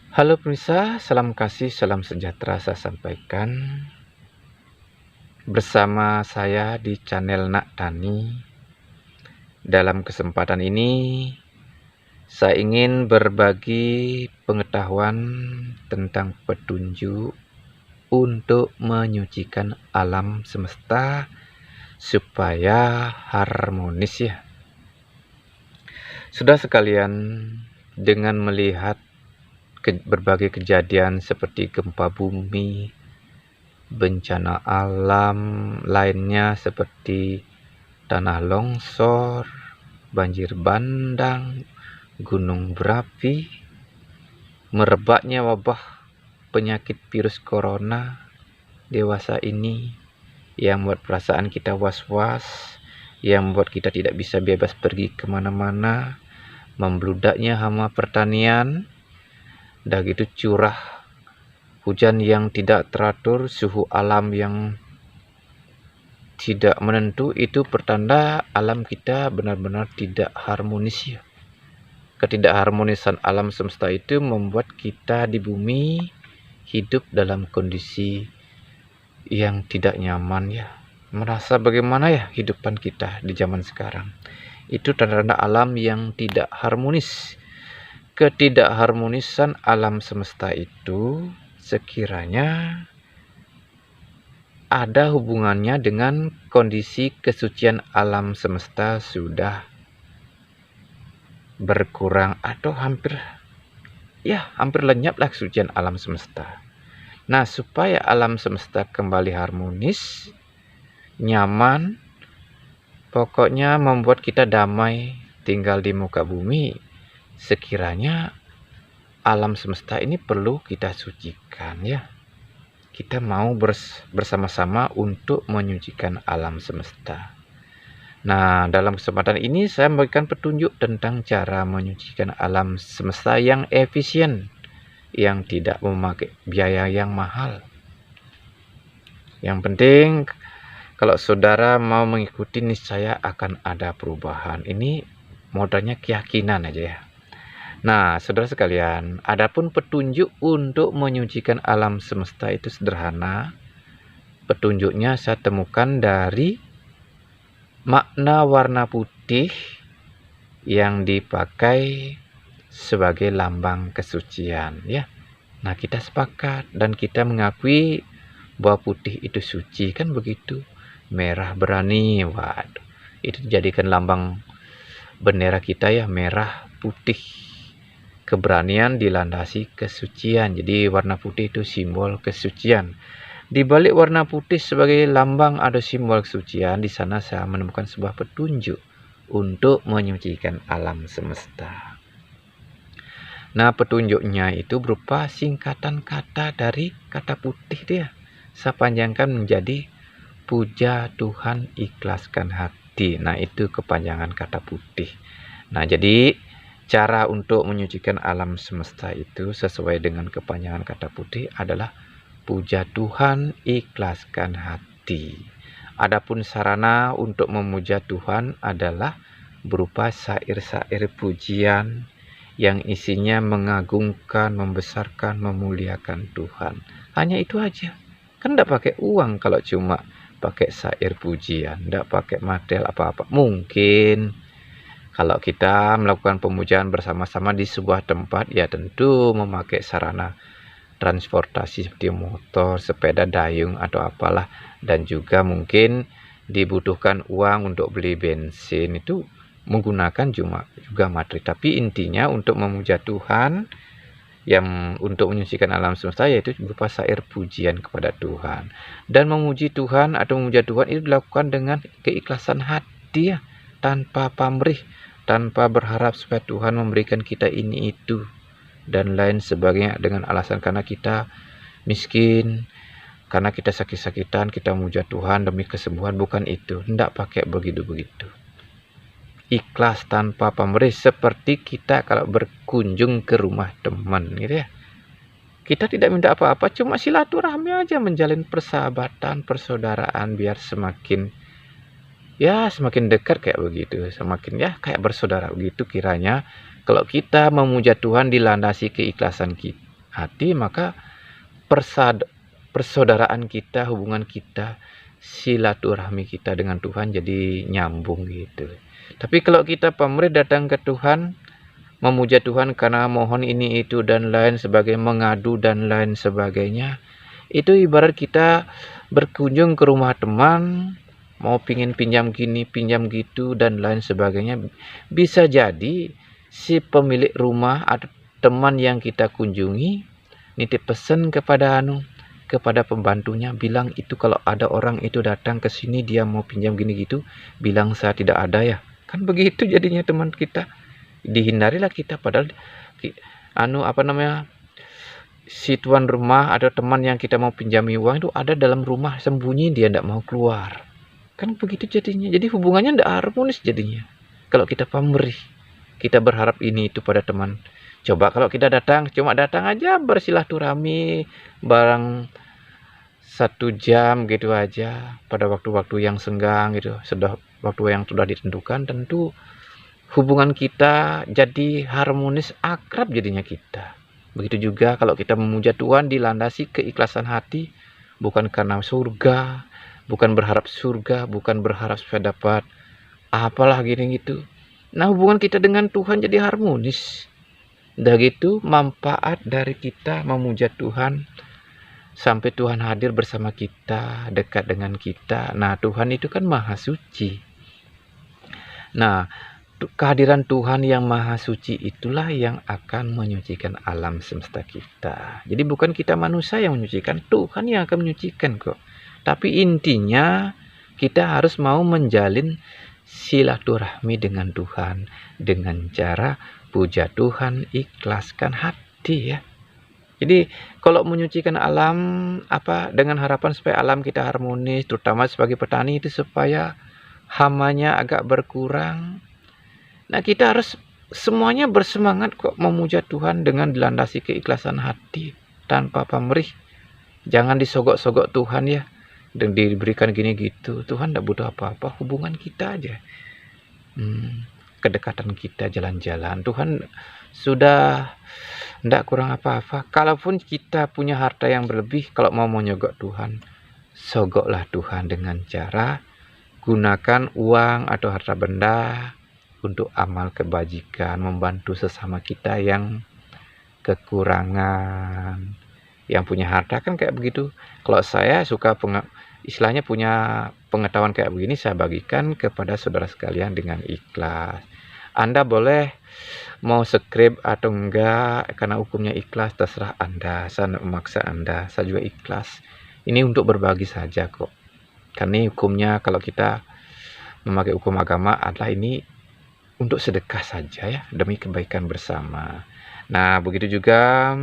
Halo pemirsa, salam kasih, salam sejahtera saya sampaikan bersama saya di channel Nak Tani. Dalam kesempatan ini, saya ingin berbagi pengetahuan tentang petunjuk untuk menyucikan alam semesta supaya harmonis ya. Sudah sekalian, dengan melihat berbagai kejadian seperti gempa bumi, bencana alam lainnya seperti tanah longsor, banjir bandang, gunung berapi, merebaknya wabah penyakit virus corona dewasa ini yang membuat perasaan kita was-was, yang membuat kita tidak bisa bebas pergi kemana-mana, membludaknya hama pertanian, dah gitu curah hujan yang tidak teratur, suhu alam yang tidak menentu, itu pertanda alam kita benar-benar tidak harmonis ya. Ketidakharmonisan alam semesta itu membuat kita di bumi hidup dalam kondisi yang tidak nyaman ya. Merasa bagaimana ya hidupan kita di zaman sekarang. Itu tanda-tanda alam yang tidak harmonis. Ketidakharmonisan alam semesta itu sekiranya ada hubungannya dengan kondisi kesucian alam semesta sudah berkurang atau hampir lenyaplah kesucian alam semesta. Nah, supaya alam semesta kembali harmonis, nyaman, pokoknya membuat kita damai tinggal di muka bumi, sekiranya alam semesta ini perlu kita sucikan ya. Kita mau bersama-sama untuk menyucikan alam semesta. Nah, dalam kesempatan ini saya memberikan petunjuk tentang cara menyucikan alam semesta yang efisien, yang tidak memakai biaya yang mahal. Yang penting, kalau saudara mau mengikuti, niscaya akan ada perubahan. Ini modalnya keyakinan aja ya. Nah, saudara sekalian, adapun petunjuk untuk menyucikan alam semesta itu sederhana. Petunjuknya saya temukan dari makna warna putih yang dipakai sebagai lambang kesucian ya. Nah, kita sepakat dan kita mengakui bahwa putih itu suci, kan begitu. Merah berani, waduh, itu dijadikan lambang bendera kita ya, merah putih. Keberanian dilandasi kesucian. Jadi warna putih itu simbol kesucian. Di balik warna putih sebagai lambang atau simbol kesucian, di sana saya menemukan sebuah petunjuk untuk menyucikan alam semesta. Nah, petunjuknya itu berupa singkatan kata dari kata putih dia. Saya panjangkan menjadi puja Tuhan, ikhlaskan hati. Nah, itu kepanjangan kata putih. Nah, jadi cara untuk menyucikan alam semesta itu sesuai dengan kepanjangan kata putih adalah puja Tuhan, ikhlaskan hati. Adapun sarana untuk memuja Tuhan adalah berupa syair-syair pujian yang isinya mengagungkan, membesarkan, memuliakan Tuhan. Hanya itu aja. Kan tidak pakai uang kalau cuma pakai syair pujian, tidak pakai material apa-apa. Mungkin kalau kita melakukan pemujaan bersama-sama di sebuah tempat, ya tentu memakai sarana transportasi seperti motor, sepeda dayung atau apalah, dan juga mungkin dibutuhkan uang untuk beli bensin, itu menggunakan juga materi. Tapi intinya untuk memuja Tuhan, yang untuk menyucikan alam semesta, yaitu berupa syair pujian kepada Tuhan. Dan memuji Tuhan atau memuja Tuhan itu dilakukan dengan keikhlasan hati ya, tanpa pamrih, tanpa berharap supaya Tuhan memberikan kita ini itu dan lain sebagainya dengan alasan karena kita miskin, karena kita sakit-sakitan, kita memuja Tuhan demi kesembuhan. Bukan itu, tidak pakai begitu-begitu. Ikhlas tanpa pamrih, seperti kita kalau berkunjung ke rumah teman gitu ya. Kita tidak minta apa-apa, cuma silaturahmi aja, menjalin persahabatan, persaudaraan, biar semakin dekat kayak begitu, semakin kayak bersaudara begitu. Kiranya kalau kita memuja Tuhan dilandasi keikhlasan kita, hati, maka persaudaraan kita, hubungan kita, silaturahmi kita dengan Tuhan jadi nyambung gitu. Tapi kalau kita pamrih datang ke Tuhan, memuja Tuhan karena mohon ini itu dan lain sebagainya, mengadu dan lain sebagainya, itu ibarat kita berkunjung ke rumah teman, mau pingin pinjam gini, pinjam gitu dan lain sebagainya. Bisa jadi si pemilik rumah atau teman yang kita kunjungi nitip pesan kepada kepada pembantunya, bilang itu kalau ada orang itu datang ke sini dia mau pinjam gini gitu, bilang saya tidak ada ya. Kan begitu jadinya teman kita. Dihindarilah kita, padahal si tuan rumah atau teman yang kita mau pinjami uang itu ada dalam rumah sembunyi, dia tidak mau keluar. Kan begitu jadinya. Jadi hubungannya tidak harmonis jadinya. Kalau kita pamrih, kita berharap ini itu pada teman. Coba kalau kita cuma datang aja bersilaturahmi barang 1 jam gitu aja pada waktu-waktu yang senggang gitu, waktu yang sudah ditentukan, tentu hubungan kita jadi harmonis, akrab jadinya kita. Begitu juga kalau kita memuja Tuhan dilandasi keikhlasan hati, bukan karena surga, bukan berharap surga, bukan berharap supaya dapat apalah gini gitu. Nah, hubungan kita dengan Tuhan jadi harmonis. Udah gitu, manfaat dari kita memuja Tuhan sampai Tuhan hadir bersama kita, dekat dengan kita. Nah, Tuhan itu kan maha suci. Nah, kehadiran Tuhan yang maha suci itulah yang akan menyucikan alam semesta kita. Jadi bukan kita manusia yang menyucikan, Tuhan yang akan menyucikan kok. Tapi intinya kita harus mau menjalin silaturahmi dengan Tuhan dengan cara puja Tuhan, ikhlaskan hati ya. Jadi kalau menyucikan alam dengan harapan supaya alam kita harmonis, terutama sebagai petani itu supaya hamanya agak berkurang. Nah, kita harus semuanya bersemangat kok memuja Tuhan dengan dilandasi keikhlasan hati tanpa pamrih. Jangan disogok-sogok Tuhan ya, dan diberikan gini gitu. Tuhan tidak butuh apa-apa, hubungan kita aja. Kedekatan kita jalan-jalan, Tuhan sudah tidak kurang apa-apa. Kalaupun kita punya harta yang berlebih, kalau mau menyogok Tuhan, sogoklah Tuhan dengan cara gunakan uang atau harta benda untuk amal kebajikan, membantu sesama kita yang kekurangan. Yang punya harta kan kayak begitu. Kalau saya suka istilahnya punya pengetahuan kayak begini, saya bagikan kepada saudara sekalian dengan ikhlas. Anda boleh mau subscribe atau enggak, karena hukumnya ikhlas, terserah Anda. Saya tidak memaksa Anda, saya juga ikhlas. Ini untuk berbagi saja kok. Karena hukumnya kalau kita memakai hukum agama adalah ini untuk sedekah saja ya, demi kebaikan bersama. Nah, begitu juga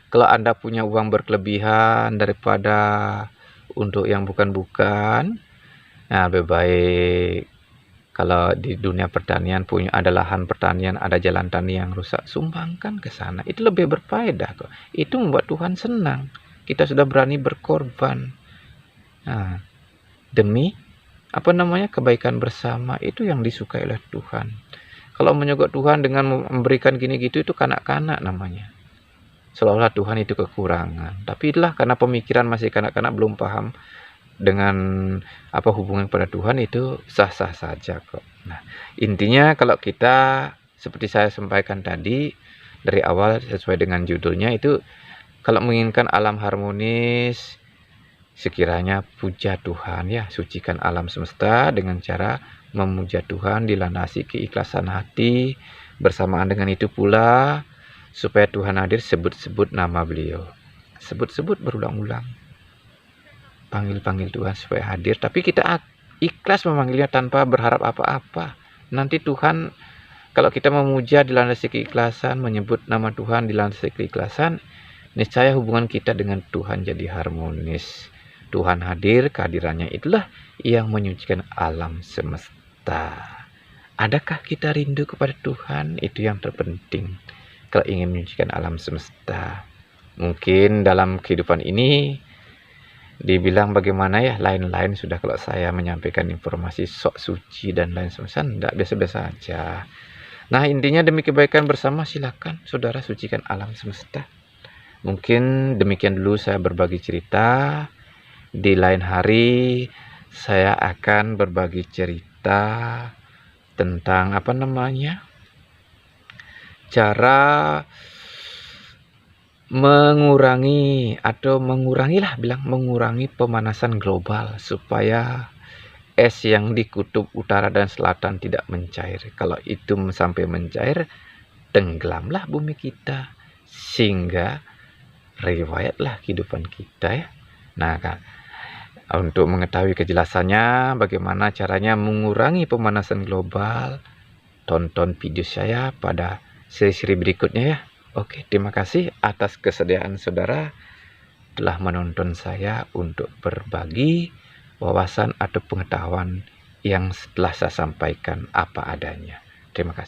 kalau Anda punya uang berkelebihan daripada untuk yang bukan-bukan, nah lebih baik kalau di dunia pertanian ada lahan pertanian, ada jalan tani yang rusak, sumbangkan ke sana. Itu lebih berfaedah kok. Itu membuat Tuhan senang. Kita sudah berani berkorban. Nah, demi kebaikan bersama, itu yang disukai oleh Tuhan. Kalau menyogok Tuhan dengan memberikan gini gitu, itu kanak-kanak namanya. Seolah-olah Tuhan itu kekurangan. Tapi itulah karena pemikiran masih kanak-kanak, belum paham dengan hubungan pada Tuhan, itu sah-sah saja kok. Nah, intinya kalau kita seperti saya sampaikan tadi dari awal sesuai dengan judulnya itu, kalau menginginkan alam harmonis, sekiranya puja Tuhan ya, sucikan alam semesta dengan cara memuja Tuhan dilandasi keikhlasan hati. Bersamaan dengan itu pula supaya Tuhan hadir, sebut-sebut nama beliau. Sebut-sebut berulang-ulang. Panggil-panggil Tuhan supaya hadir. Tapi kita ikhlas memanggilnya tanpa berharap apa-apa. Nanti Tuhan, kalau kita memuja dilandasi keikhlasan, menyebut nama Tuhan dilandasi keikhlasan, niscaya hubungan kita dengan Tuhan jadi harmonis. Tuhan hadir, kehadirannya itulah yang menyucikan alam semesta. Adakah kita rindu kepada Tuhan? Itu yang terpenting kalau ingin menyucikan alam semesta. Mungkin dalam kehidupan ini dibilang bagaimana ya, lain-lain sudah kalau saya menyampaikan informasi sok suci dan lain semacam, tidak, biasa-biasa aja. Nah, intinya demi kebaikan bersama, silakan saudara sucikan alam semesta. Mungkin demikian dulu saya berbagi cerita. Di lain hari saya akan berbagi cerita tentang cara mengurangi pemanasan global supaya es yang di kutub utara dan selatan tidak mencair. Kalau itu sampai mencair, tenggelamlah bumi kita, sehingga riwayatlah kehidupan kita ya. Nah, untuk mengetahui kejelasannya bagaimana caranya mengurangi pemanasan global, tonton video saya pada seri-seri berikutnya ya. Oke, terima kasih atas kesediaan saudara telah menonton saya untuk berbagi wawasan atau pengetahuan yang telah saya sampaikan apa adanya. Terima kasih.